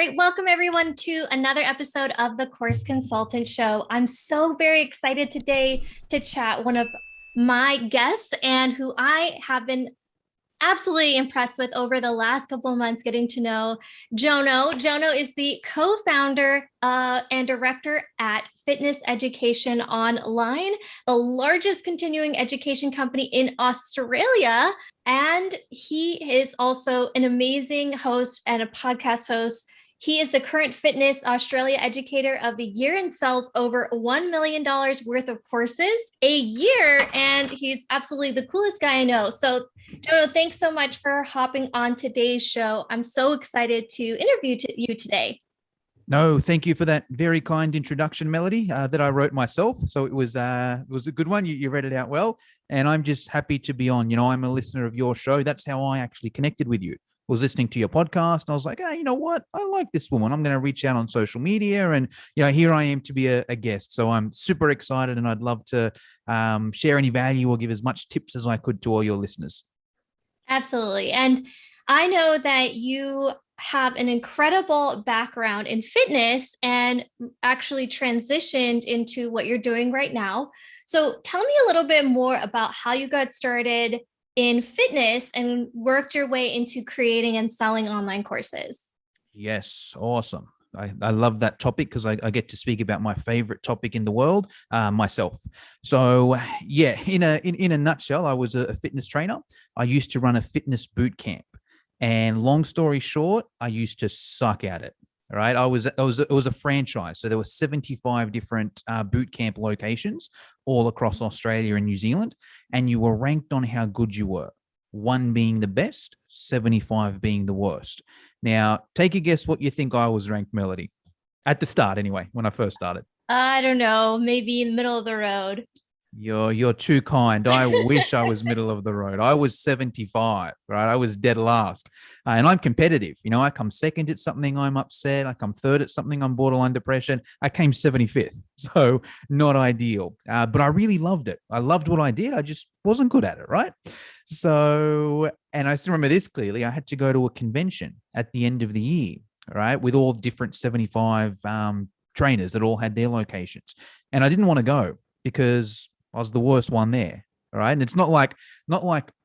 right, welcome everyone to another episode of the Course Consultant Show. I'm so very excited today to chat one of my guests and who I have been absolutely impressed with over the last couple of months getting to know Jono. Jono is the co-founder and director at Fitness Education Online, the largest continuing education company in Australia. And he is also an amazing host and a podcast host. He is the current Fitness Australia Educator of the Year and sells over $1 million worth of courses a year. And he's absolutely the coolest guy I know. So, Jono, thanks so much for hopping on today's show. I'm so excited to interview you today. No, thank you for that very kind introduction, Melody, that I wrote myself. So it was a good one. You read it out well. And I'm just happy to be on. I'm a listener of your show. That's how I actually connected with you. Was listening to your podcast. And I was like, hey, you know what? I like this woman. I'm going to reach out on social media. And, here I am to be a guest. So I'm super excited and I'd love to share any value or give as much tips as I could to all your listeners. Absolutely. And I know that you have an incredible background in fitness and actually transitioned into what you're doing right now. So tell me a little bit more about how you got started in fitness and worked your way into creating and selling online courses. Yes, awesome. I love that topic because I get to speak about my favorite topic in the world, myself. So yeah, in a nutshell, I was a fitness trainer. I used to run a fitness boot camp, and long story short, I used to suck at it. All right, it was a franchise, so there were 75 different boot camp locations all across Australia and New Zealand, and you were ranked on how good you were. 1 being the best, 75 being the worst. Now, take a guess what you think I was ranked, Melody. At the start, anyway, when I first started. I don't know, maybe in the middle of the road. You're too kind. I wish I was middle of the road. I was 75, right? I was dead last. And I'm competitive. I come second at something, I'm upset. I come third at something, I'm borderline depression. I came 75th. So not ideal. But I really loved it. I loved what I did. I just wasn't good at it, right? So, and I still remember this clearly. I had to go to a convention at the end of the year, right? With all different 75 trainers that all had their locations. And I didn't want to go because I was the worst one there. All right. And it's not like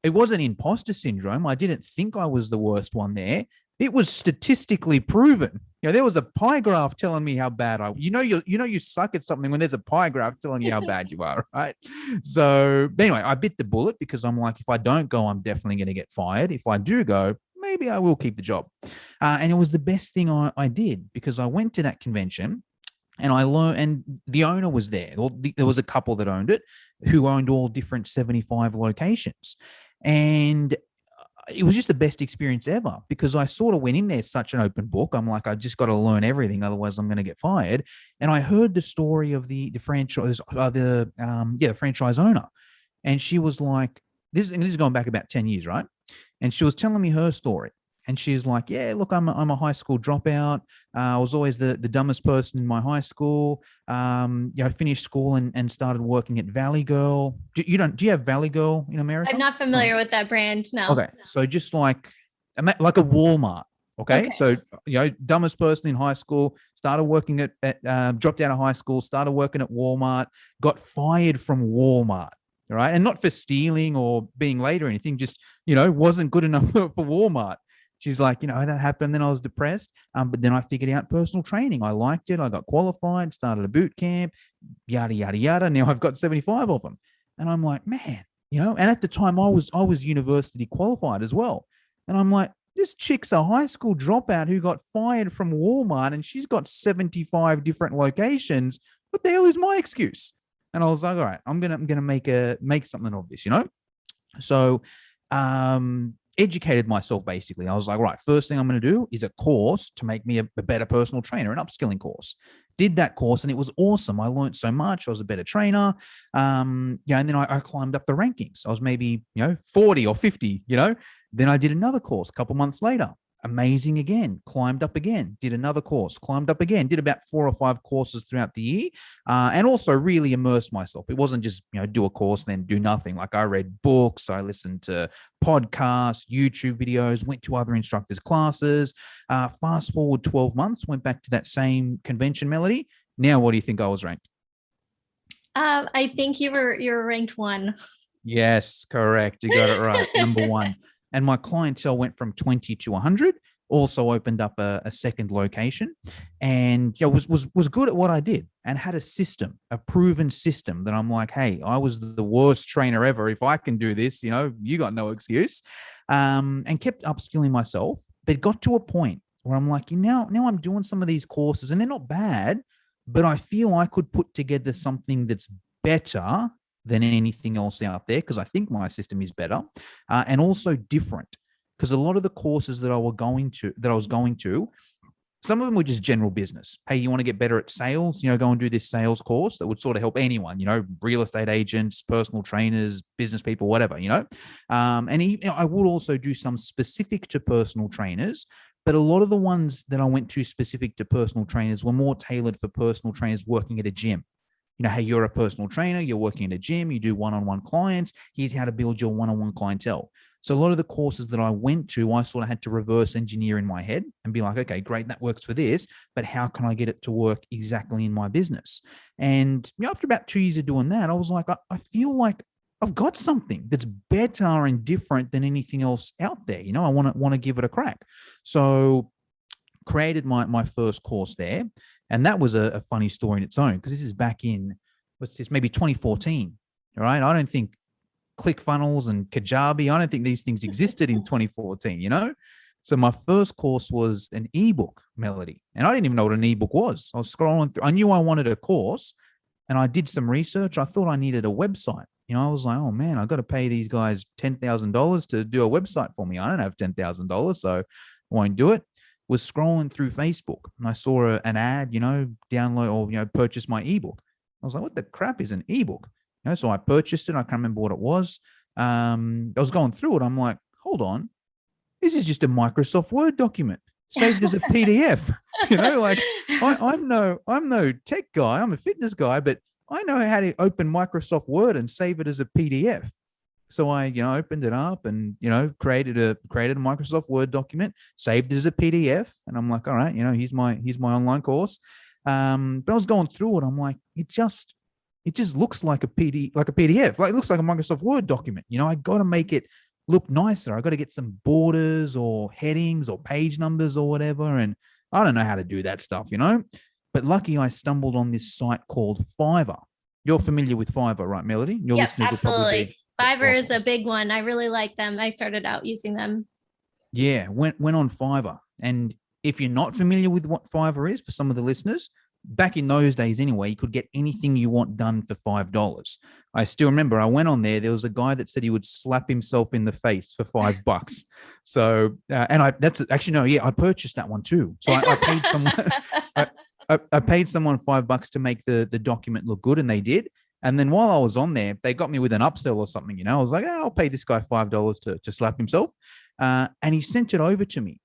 it wasn't imposter syndrome. I didn't think I was the worst one there. It was statistically proven. There was a pie graph telling me how bad you suck at something when there's a pie graph telling you how bad you are. Right. So anyway, I bit the bullet because I'm like, if I don't go, I'm definitely going to get fired. If I do go, maybe I will keep the job. And it was the best thing I did because I went to that convention. And I learned, and the owner was there. There was a couple that owned it who owned all different 75 locations. And it was just the best experience ever because I sort of went in there such an open book. I'm like, I just got to learn everything. Otherwise I'm going to get fired. And I heard the story of the franchise, the franchise owner. And she was like, this is going back about 10 years, right? And she was telling me her story. And she's like, yeah, look, I'm a high school dropout. I was always the dumbest person in my high school. I finished school and started working at Valley Girl. Do you have Valley Girl in America? I'm not familiar with that brand. No. Okay. So just like a Walmart. Okay. So, dumbest person in high school, started working dropped out of high school, started working at Walmart, got fired from Walmart. All right. And not for stealing or being late or anything, just, wasn't good enough for Walmart. She's like, that happened. Then I was depressed. But then I figured out personal training. I liked it. I got qualified, started a boot camp, yada, yada, yada. Now I've got 75 of them. And I'm like, man, and at the time I was university qualified as well. And I'm like, this chick's a high school dropout who got fired from Walmart and she's got 75 different locations. What the hell is my excuse? And I was like, all right, I'm gonna make something of this, So educated myself basically. I was like, right, first thing I'm going to do is a course to make me a better personal trainer, an upskilling course. Did that course and it was awesome. I learned so much. I was a better trainer. And then I climbed up the rankings. I was maybe, 40 or 50, Then I did another course a couple months later. Amazing again, climbed up again, did another course, climbed up again, did about 4 or 5 courses throughout the year, and also really immersed myself. It wasn't just, do a course, then do nothing. Like I read books, I listened to podcasts, YouTube videos, went to other instructors' classes. Fast forward 12 months, went back to that same convention, Melody. Now, what do you think I was ranked? I think you're ranked one. Yes, correct. You got it right. Number one. And my clientele went from 20 to 100. Also opened up a second location, and was good at what I did, and had a system, a proven system that I'm like, hey, I was the worst trainer ever. If I can do this, you got no excuse. And kept upskilling myself, but got to a point where I'm like, now I'm doing some of these courses, and they're not bad, but I feel I could put together something that's better than anything else out there, because I think my system is better, and also different. Because a lot of the courses that I was going to, some of them were just general business. Hey, you want to get better at sales? Go and do this sales course that would sort of help anyone. Real estate agents, personal trainers, business people, whatever. I would also do some specific to personal trainers. But a lot of the ones that I went to specific to personal trainers were more tailored for personal trainers working at a gym. Hey, you're a personal trainer, you're working in a gym, you do one-on-one clients. Here's how to build your one-on-one clientele. So a lot of the courses that I went to, I sort of had to reverse engineer in my head and be like, okay, great, that works for this, but how can I get it to work exactly in my business? And after about 2 years of doing that, I was like, I feel like I've got something that's better and different than anything else out there. I want to give it a crack. So created my first course there. And that was a funny story in its own, because this is back in, maybe 2014. All right. I don't think ClickFunnels and Kajabi, I don't think these things existed in 2014. So my first course was an ebook, Melody. And I didn't even know what an ebook was. I was scrolling through. I knew I wanted a course, and I did some research. I thought I needed a website. I was like, oh man, I got to pay these guys $10,000 to do a website for me. I don't have $10,000, so I won't do it. Was scrolling through Facebook, and I saw an ad, download or, purchase my ebook. I was like, what the crap is an ebook? So I purchased it. I can't remember what it was. I was going through it. I'm like, hold on, this is just a Microsoft Word document saved as a PDF. I'm no tech guy. I'm a fitness guy, but I know how to open Microsoft Word and save it as a PDF. So I, opened it up and, created a Microsoft Word document, saved it as a PDF. And I'm like, all right, here's my online course. But I was going through it. I'm like, it just looks like a PDF, like it looks like a Microsoft Word document. I got to make it look nicer. I got to get some borders or headings or page numbers or whatever. And I don't know how to do that stuff, but lucky I stumbled on this site called Fiverr. You're familiar with Fiverr, right, Melody? Your Yep, listeners absolutely. will probably be. Fiverr Awesome. is a big one. I really like them. I started out using them. Yeah, went on Fiverr. And if you're not familiar with what Fiverr is, for some of the listeners, back in those days anyway, you could get anything you want done for $5. I still remember I went on there. There was a guy that said he would slap himself in the face for $5. So, and I purchased that one too. So I paid someone, I paid someone $5 to make the document look good, and they did. And then while I was on there, they got me with an upsell or something. I was like, oh, I'll pay this guy $5 to slap himself. And he sent it over to me,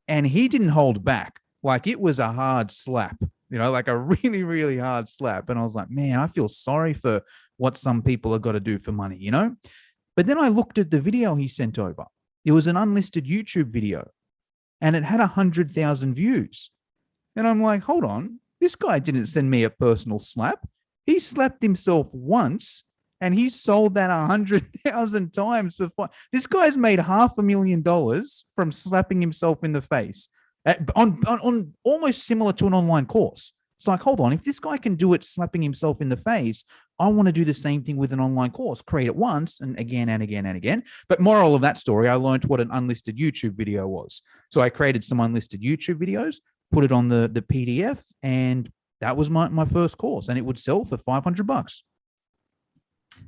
and he didn't hold back. Like, it was a hard slap, like a really, really hard slap. And I was like, man, I feel sorry for what some people have got to do for money, But then I looked at the video he sent over. It was an unlisted YouTube video, and it had 100,000 views. And I'm like, hold on, this guy didn't send me a personal slap. He slapped himself once, and he's sold that 100,000 times before. This guy's made $500,000 from slapping himself in the face on almost similar to an online course. It's like, hold on, if this guy can do it slapping himself in the face, I want to do the same thing with an online course, create it once and again and again and again. But moral of that story, I learned what an unlisted YouTube video was. So I created some unlisted YouTube videos, put it on the PDF, and that was my first course, and it would sell for $500.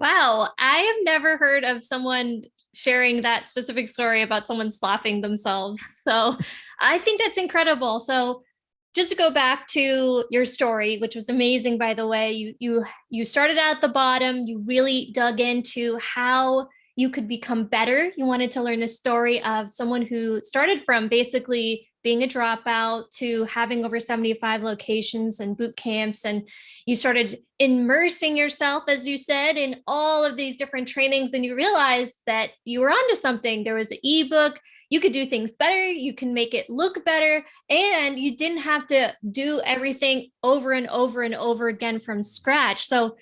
Wow. I have never heard of someone sharing that specific story about someone slapping themselves. So I think that's incredible. So just to go back to your story, which was amazing, by the way, you started at the bottom, you really dug into how you could become better. You wanted to learn the story of someone who started from basically being a dropout to having over 75 locations and boot camps. And you started immersing yourself, as you said, in all of these different trainings. And you realized that you were onto something. There was an ebook. You could do things better. You can make it look better. And you didn't have to do everything over and over and over again from scratch. So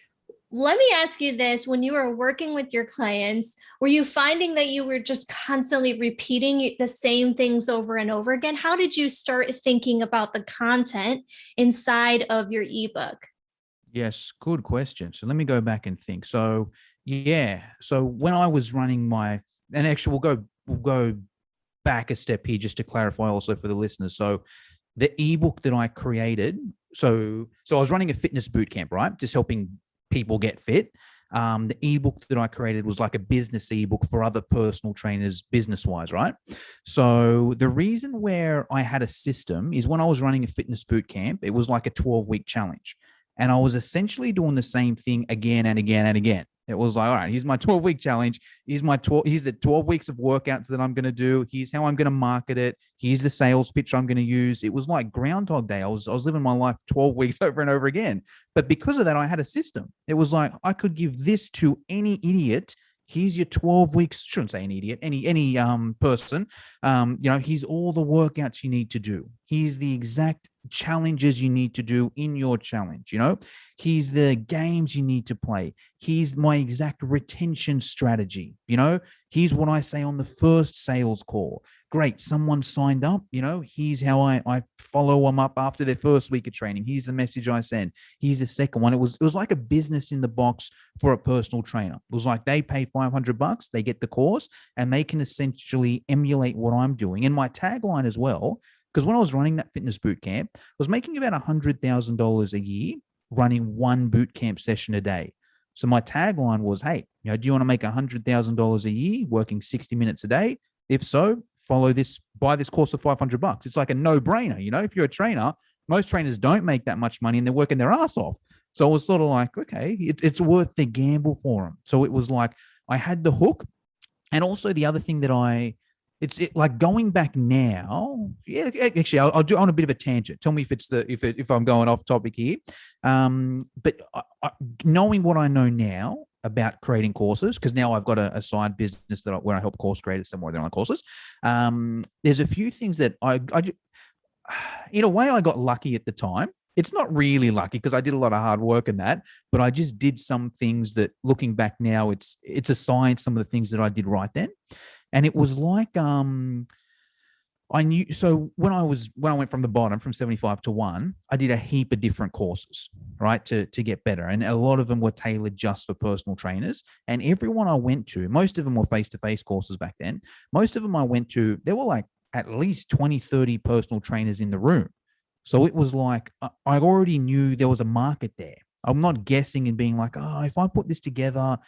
let me ask you this. When you were working with your clients, were you finding that you were just constantly repeating the same things over and over again? How did you start thinking about the content inside of your ebook? Yes, good question. So let me go back and think. So yeah, so when I was running my, and actually we'll go back a step here just to clarify also for the listeners. So the ebook that I created, so I was running a fitness boot camp, right? Just helping people get fit. The ebook that I created was like a business ebook for other personal trainers, business wise, right? So the reason where I had a system is when I was running a fitness boot camp, it was like a 12-week challenge. And I was essentially doing the same thing again and again and again. It was like, all right, here's my 12-week challenge. Here's the 12 weeks of workouts that I'm going to do. Here's how I'm going to market it. Here's the sales pitch I'm going to use. It was like Groundhog Day. I was living my life 12 weeks over and over again. But because of that, I had a system. It was like I could give this to any idiot. Here's your 12 weeks. Shouldn't say an idiot, any person. Here's all the workouts you need to do. Here's the exact challenges you need to do in your challenge. Here's the games you need to play. Here's my exact retention strategy. Here's what I say on the first sales call. Great, someone signed up. Here's how I follow them up after their first week of training. Here's the message I send. Here's the second one. It was like a business in the box for a personal trainer. It was like they pay $500, they get the course, and they can essentially emulate what I'm doing. And my tagline as well, because when I was running that fitness boot camp, I was making about $100,000 a year running one boot camp session a day. So my tagline was, hey, do you want to make $100,000 a year working 60 minutes a day? If so, buy this course for $500. It's like a no-brainer. If you're a trainer, most trainers don't make that much money and they're working their ass off. So it was sort of like, okay, it's worth the gamble for them. So it was like I had the hook. And also the other thing that like going back now. Yeah, actually, I'll do on a bit of a tangent. Tell me if I'm going off topic here. But knowing what I know now about creating courses, because now I've got a side business where I help course creators somewhere they're on courses. There's a few things that I in a way I got lucky at the time. It's not really lucky because I did a lot of hard work in that, but I just did some things that looking back now, it's a science, some of the things that I did right then. And it was like, I knew, so when I went from the bottom from 75 to 1, I did a heap of different courses, right, to get better. And a lot of them were tailored just for personal trainers. And everyone I went to, most of them were face-to-face courses back then. Most of them I went to, there were like at least 20, 30 personal trainers in the room. So it was like, I already knew there was a market there. I'm not guessing and being like, oh, if I put this together,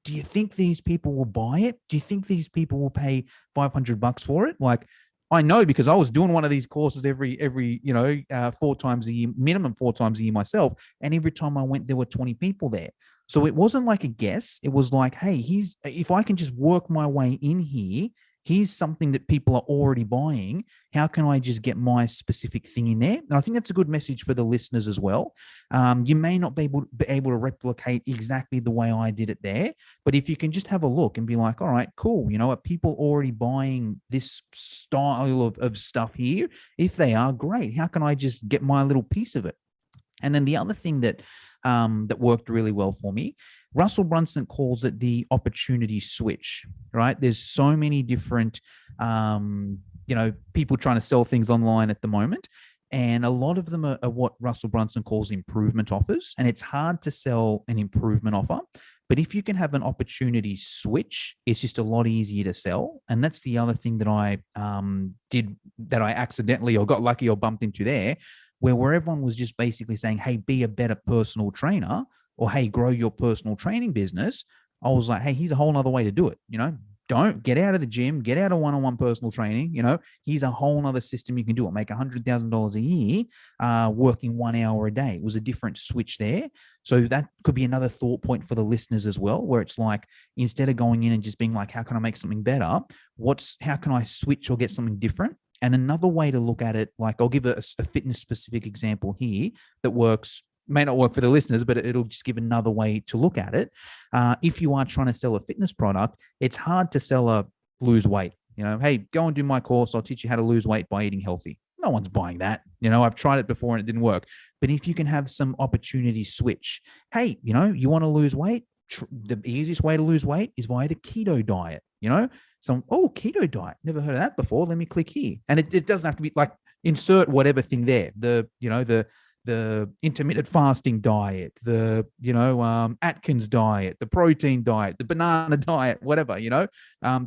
do you think these people will buy it? Do you think these people will pay $500 for it? Like, I know because I was doing one of these courses every 4 times a year, minimum 4 times a year myself. And every time I went, there were 20 people there. So it wasn't like a guess. It was like, hey, if I can just work my way in here, here's something that people are already buying. How can I just get my specific thing in there? And I think that's a good message for the listeners as well. You may not be able to replicate exactly the way I did it there, but if you can just have a look and be like, all right, cool. Are people already buying this style of stuff here? If they are, great. How can I just get my little piece of it? And then the other thing that worked really well for me, Russell Brunson calls it the opportunity switch, right? There's so many different, people trying to sell things online at the moment. And a lot of them are what Russell Brunson calls improvement offers. And it's hard to sell an improvement offer. But if you can have an opportunity switch, it's just a lot easier to sell. And that's the other thing that I did that I accidentally or got lucky or bumped into there, where everyone was just basically saying, hey, be a better personal trainer, or hey, grow your personal training business. I was like, hey, here's a whole nother way to do it. Don't get out of the gym, get out of one-on-one personal training. Here's a whole nother system you can do it. Make $100,000 a year working 1 hour a day. It was a different switch there. So that could be another thought point for the listeners as well, where it's like, instead of going in and just being like, how can I make something better? How can I switch or get something different? And another way to look at it, like I'll give a fitness specific example here that may not work for the listeners, but it'll just give another way to look at it. If you are trying to sell a fitness product, it's hard to sell a lose weight. Hey, go and do my course. I'll teach you how to lose weight by eating healthy. No one's buying that. I've tried it before and it didn't work. But if you can have some opportunity switch, hey, you want to lose weight? The easiest way to lose weight is via the keto diet. Keto diet. Never heard of that before. Let me click here. And it doesn't have to be like insert whatever thing there. The intermittent fasting diet, the Atkins diet, the protein diet, the banana diet, whatever,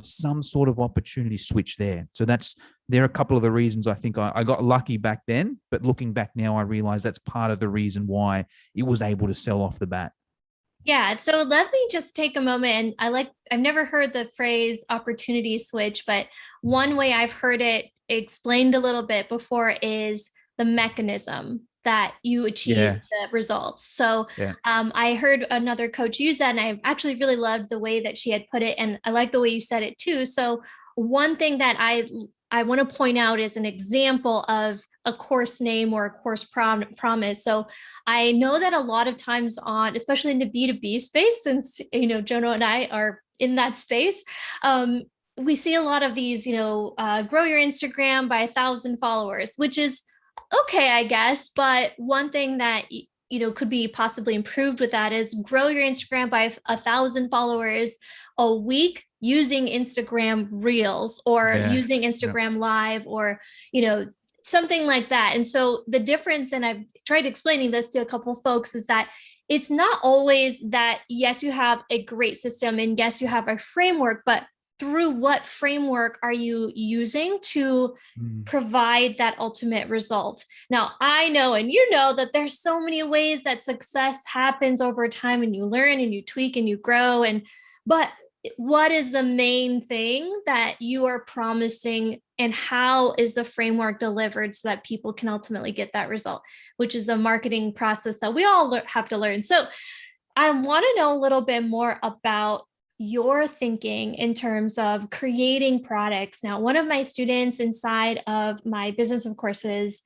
some sort of opportunity switch there. So there are a couple of the reasons I think I got lucky back then, but looking back now, I realize that's part of the reason why it was able to sell off the bat. Yeah. So let me just take a moment. And I've never heard the phrase opportunity switch, but one way I've heard it explained a little bit before is the mechanism that you achieve the results. So I heard another coach use that, and I actually really loved the way that she had put it. And I like the way you said it too. So one thing that I want to point out is an example of a course name or a course promise. So I know that a lot of times especially in the B2B space, since, Jono and I are in that space, we see a lot of these, grow your Instagram by 1,000 followers, which is okay, I guess. But one thing that, could be possibly improved with that is grow your Instagram by 1,000 followers a week using Instagram Reels or using Instagram Live or, something like that. And so the difference, and I've tried explaining this to a couple of folks, is that it's not always that, yes, you have a great system and yes, you have a framework, but through what framework are you using to provide that ultimate result? Now, I know, and that there's so many ways that success happens over time, and you learn and you tweak and you grow. But what is the main thing that you are promising, and how is the framework delivered so that people can ultimately get that result, which is a marketing process that we all have to learn. So I want to know a little bit more about your thinking in terms of creating products. Now, one of my students inside of my business of courses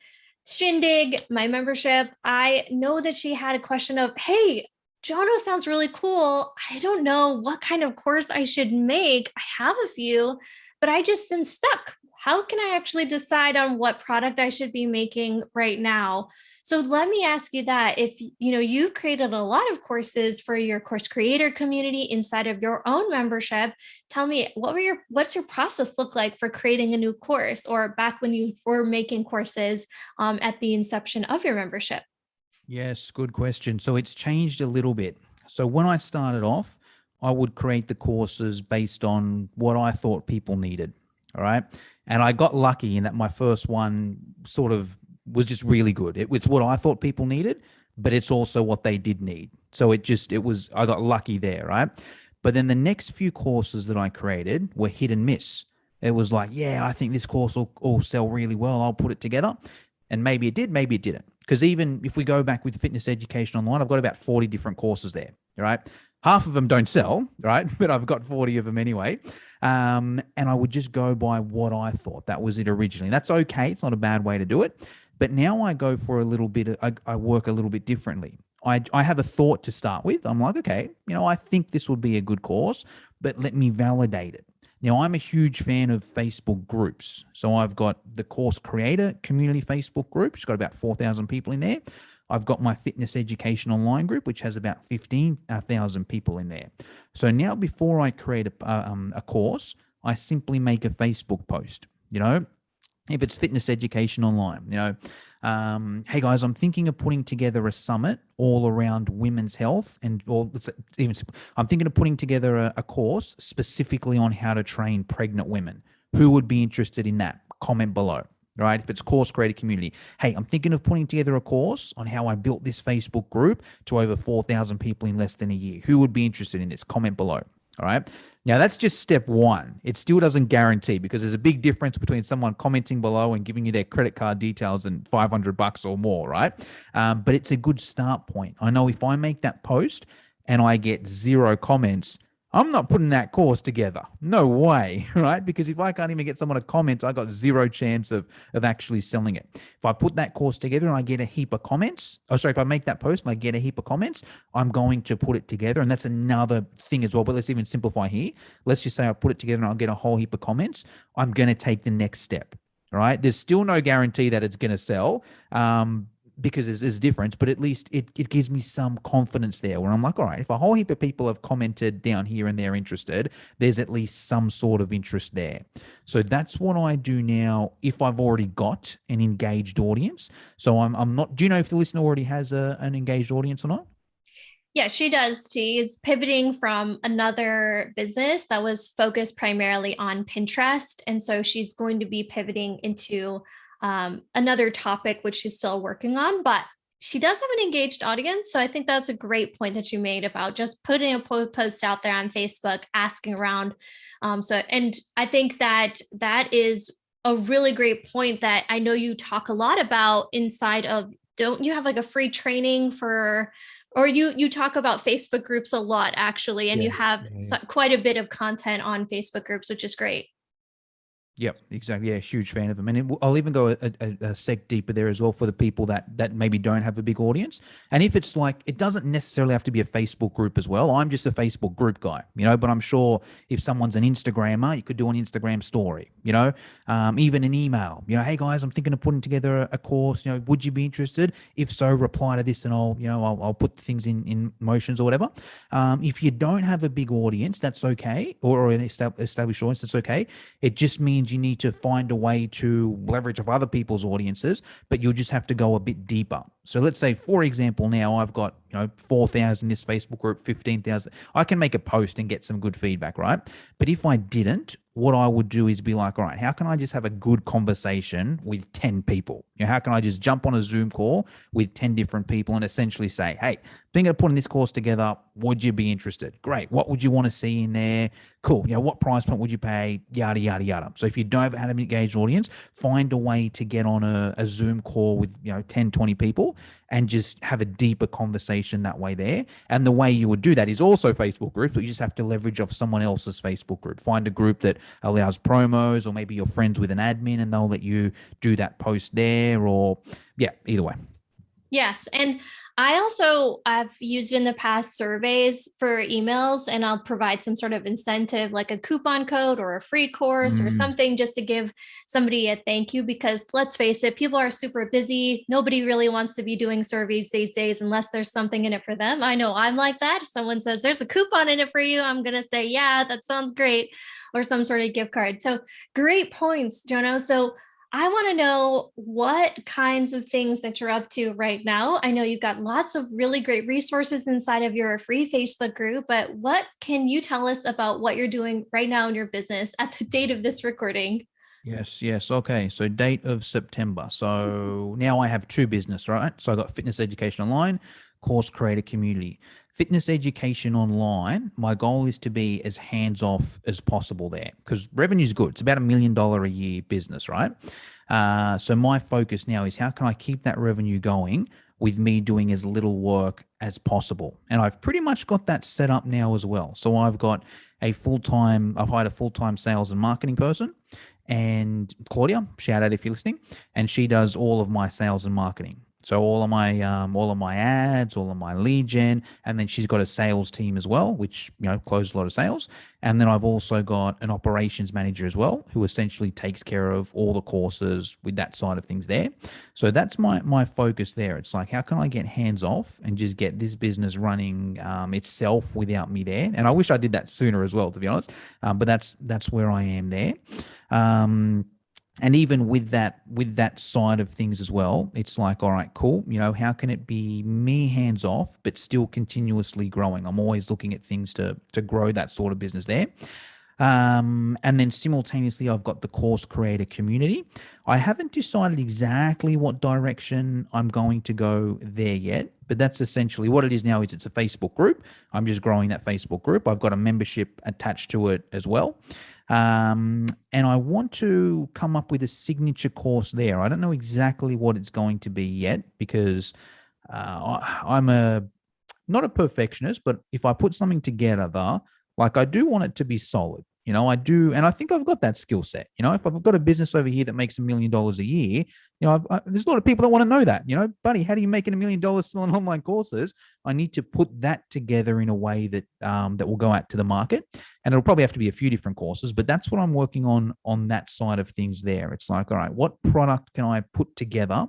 Shindig, my membership, I know that she had a question of, hey, Jono sounds really cool. I don't know what kind of course I should make. I have a few, but I just am stuck. How can I actually decide on what product I should be making right now? So let me ask you that. If you've created a lot of courses for your course creator community inside of your own membership, tell me what's your process look like for creating a new course, or back when you were making courses at the inception of your membership? Yes, good question. So it's changed a little bit. So when I started off, I would create the courses based on what I thought people needed. All right. And I got lucky in that my first one sort of was just really good. It's what I thought people needed, but it's also what they did need. So I got lucky there. Right. But then the next few courses that I created were hit and miss. It was like, I think this course will sell really well. I'll put it together. And maybe it did, maybe it didn't. Because even if we go back with Fitness Education Online, I've got about 40 different courses there, right? Half of them don't sell, right? But I've got 40 of them anyway. And I would just go by what I thought. That was it originally. That's okay. It's not a bad way to do it. But now I go for a little bit, I work a little bit differently. I have a thought to start with. I'm like, okay, I think this would be a good course, but let me validate it. Now, I'm a huge fan of Facebook groups. So I've got the Course Creator Community Facebook group, which has got about 4,000 people in there. I've got my Fitness Education Online group, which has about 15,000 people in there. So now before I create a course, I simply make a Facebook post, if it's Fitness Education Online, hey guys, I'm thinking of putting together a summit all around women's health, I'm thinking of putting together a course specifically on how to train pregnant women. Who would be interested in that? Comment below, right? If it's Course Creator Community, hey, I'm thinking of putting together a course on how I built this Facebook group to over 4,000 people in less than a year. Who would be interested in this? Comment below. All right. Now that's just step one. It still doesn't guarantee because there's a big difference between someone commenting below and giving you their credit card details and $500 or more, right? But it's a good start point. I know if I make that post and I get zero comments, I'm not putting that course together. No way, right? Because if I can't even get someone to comment, I got zero chance of actually selling it. If I put that course together and I get a heap of comments, oh sorry, if I make that post and I get a heap of comments, I'm going to put it together. And that's another thing as well. But let's even simplify here. Let's just say I put it together and I'll get a whole heap of comments. I'm going to take the next step. All right. There's still no guarantee that it's going to sell. Because there's a difference, but at least it gives me some confidence there where I'm like, all right, if a whole heap of people have commented down here and they're interested, there's at least some sort of interest there. So that's what I do now if I've already got an engaged audience. So I'm not, do you know if the listener already has an engaged audience or not? Yeah, she does. She is pivoting from another business that was focused primarily on Pinterest. And so she's going to be pivoting into another topic, which she's still working on, but she does have an engaged audience. So I think that's a great point that you made about just putting a post out there on Facebook, asking around. And I think that that is a really great point that I know you talk a lot about inside of, don't you have like a free training for, or you talk about Facebook groups a lot actually, and Yeah. you have Yeah. quite a bit of content on Facebook groups, which is great. Yep, exactly. Yeah, huge fan of them, and I'll even go a sec deeper there as well for the people that maybe don't have a big audience. And if it's like, it doesn't necessarily have to be a Facebook group as well. I'm just a Facebook group guy, but I'm sure if someone's an Instagrammer, you could do an Instagram story, even an email. Hey guys, I'm thinking of putting together a course. Would you be interested? If so, reply to this, and I'll put things in motions or whatever. If you don't have a big audience, that's okay, or an established audience, that's okay. It just means you need to find a way to leverage off other people's audiences, but you'll just have to go a bit deeper. So let's say, for example, now I've got 4,000 in this Facebook group, 15,000. I can make a post and get some good feedback, right? But if I didn't, what I would do is be like, all right, how can I just have a good conversation with 10 people? How can I just jump on a Zoom call with 10 different people and essentially say, hey, thinking of putting this course together, would you be interested? Great. What would you want to see in there? Cool. What price point would you pay? Yada, yada, yada. So if you don't have an engaged audience, find a way to get on a Zoom call with, 10, 20 people and just have a deeper conversation that way there. And the way you would do that is also Facebook groups, but you just have to leverage off someone else's Facebook group. Find a group that allows promos, or maybe you're friends with an admin and they'll let you do that post there, or yeah, either way. Yes. And I've used in the past surveys for emails, and I'll provide some sort of incentive like a coupon code or a free course or Mm, something just to give somebody a thank you, because let's face it, people are super busy. Nobody really wants to be doing surveys these days unless there's something in it for them. I know I'm like that. If someone says there's a coupon in it for you, I'm going to say, yeah, that sounds great, or some sort of gift card. So great points, Jono. So I want to know what kinds of things that you're up to right now. I know you've got lots of really great resources inside of your free Facebook group, but what can you tell us about what you're doing right now in your business at the date of this recording? yes, yes. Okay. So date of September. So now I have two business, right? So I got Fitness Education Online, Course Creator Community. Fitness Education Online, my goal is to be as hands off as possible there because revenue is good. It's about $1 million a year business, right? So my focus now is how can I keep that revenue going with me doing as little work as possible. And I've pretty much got that set up now as well. So I've hired a full-time sales and marketing person, and Claudia, shout out if you're listening, and she does all of my sales and marketing. So all of my ads, all of my lead gen, and then she's got a sales team as well, which closes a lot of sales. And then I've also got an operations manager as well, who essentially takes care of all the courses with that side of things there. So that's my focus there. It's like, how can I get hands off and just get this business running itself without me there? And I wish I did that sooner as well, to be honest. But that's where I am there. Um, and even with that side of things as well, it's like, all right, cool, how can it be me hands off but still continuously growing? I'm always looking at things to grow that sort of business there. And then simultaneously, I've got the course creator community. I haven't decided exactly what direction I'm going to go there yet, but that's essentially what it is now. Is it's a Facebook group. I'm just growing that Facebook group. I've got a membership attached to it as well. And I want to come up with a signature course there. I don't know exactly what it's going to be yet because I'm a not a perfectionist, but if I put something together, like I do want it to be solid. I do, and I think I've got that skill set. If I've got a business over here that makes $1 million a year, there's a lot of people that want to know that. Buddy, how do you make $1 million selling online courses? I need to put that together in a way that will go out to the market, and it'll probably have to be a few different courses. But that's what I'm working on that side of things. There, it's like, all right, what product can I put together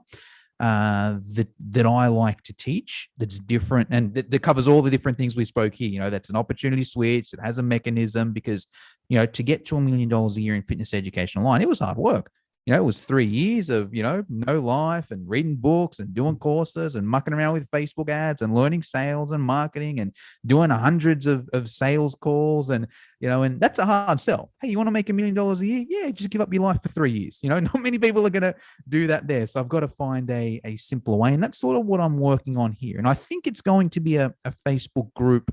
that I like to teach that's different and that covers all the different things we spoke here. That's an opportunity switch, that has a mechanism because, to get to $1 million a year in fitness education online, it was hard work. It was 3 years of, no life and reading books and doing courses and mucking around with Facebook ads and learning sales and marketing and doing hundreds of sales calls. And that's a hard sell. Hey, you want to make $1 million a year? Yeah, just give up your life for 3 years. Not many people are going to do that there. So I've got to find a simpler way. And that's sort of what I'm working on here. And I think it's going to be a Facebook group,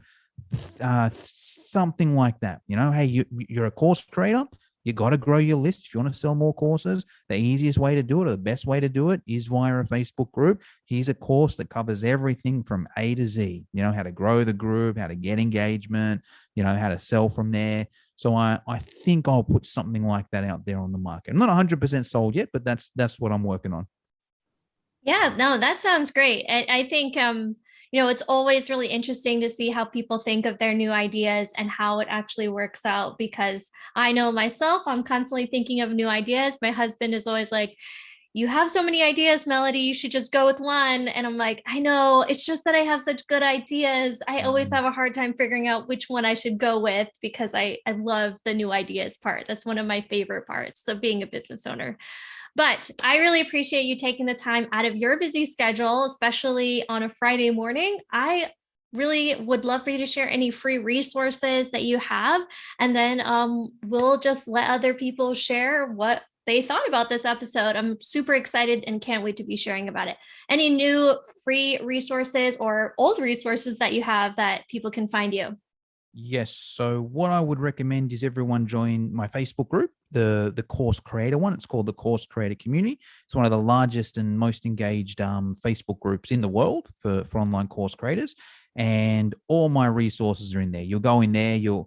something like that. Hey, you're a course creator. You got to grow your list. If you want to sell more courses, the easiest way to do it or the best way to do it is via a Facebook group. Here's a course that covers everything from A to Z, how to grow the group, how to get engagement, how to sell from there. So I think I'll put something like that out there on the market. I'm not 100% sold yet, but that's what I'm working on. Yeah, no, that sounds great. I think it's always really interesting to see how people think of their new ideas and how it actually works out because I know myself, I'm constantly thinking of new ideas. My husband is always like, you have so many ideas, Melody, you should just go with one. And I'm like, I know, it's just that I have such good ideas. I always have a hard time figuring out which one I should go with because I love the new ideas part. That's one of my favorite parts of being a business owner. But I really appreciate you taking the time out of your busy schedule, especially on a Friday morning. I really would love for you to share any free resources that you have. And then we'll just let other people share what they thought about this episode. I'm super excited and can't wait to be sharing about it. Any new free resources or old resources that you have that people can find you? Yes. So what I would recommend is everyone join my Facebook group, the course creator one. It's called the Course Creator Community. It's one of the largest and most engaged Facebook groups in the world for online course creators. And all my resources are in there. You'll go in there. You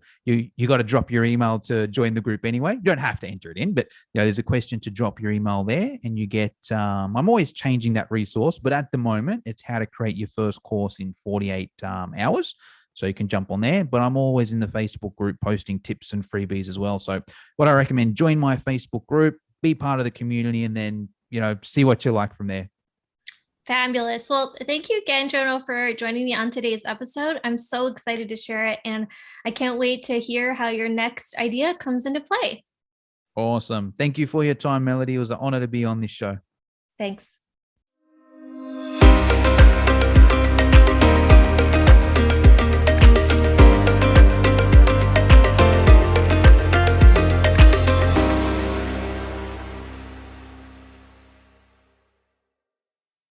got to drop your email to join the group anyway. You don't have to enter it in, but there's a question to drop your email there, and you get. I'm always changing that resource, but at the moment, it's how to create your first course in 48 hours. So you can jump on there, but I'm always in the Facebook group posting tips and freebies as well. So what I recommend, join my Facebook group, be part of the community, and then, see what you like from there. Fabulous. Well, thank you again, Jono, for joining me on today's episode. I'm so excited to share it, and I can't wait to hear how your next idea comes into play. Awesome. Thank you for your time, Melody. It was an honor to be on this show. Thanks.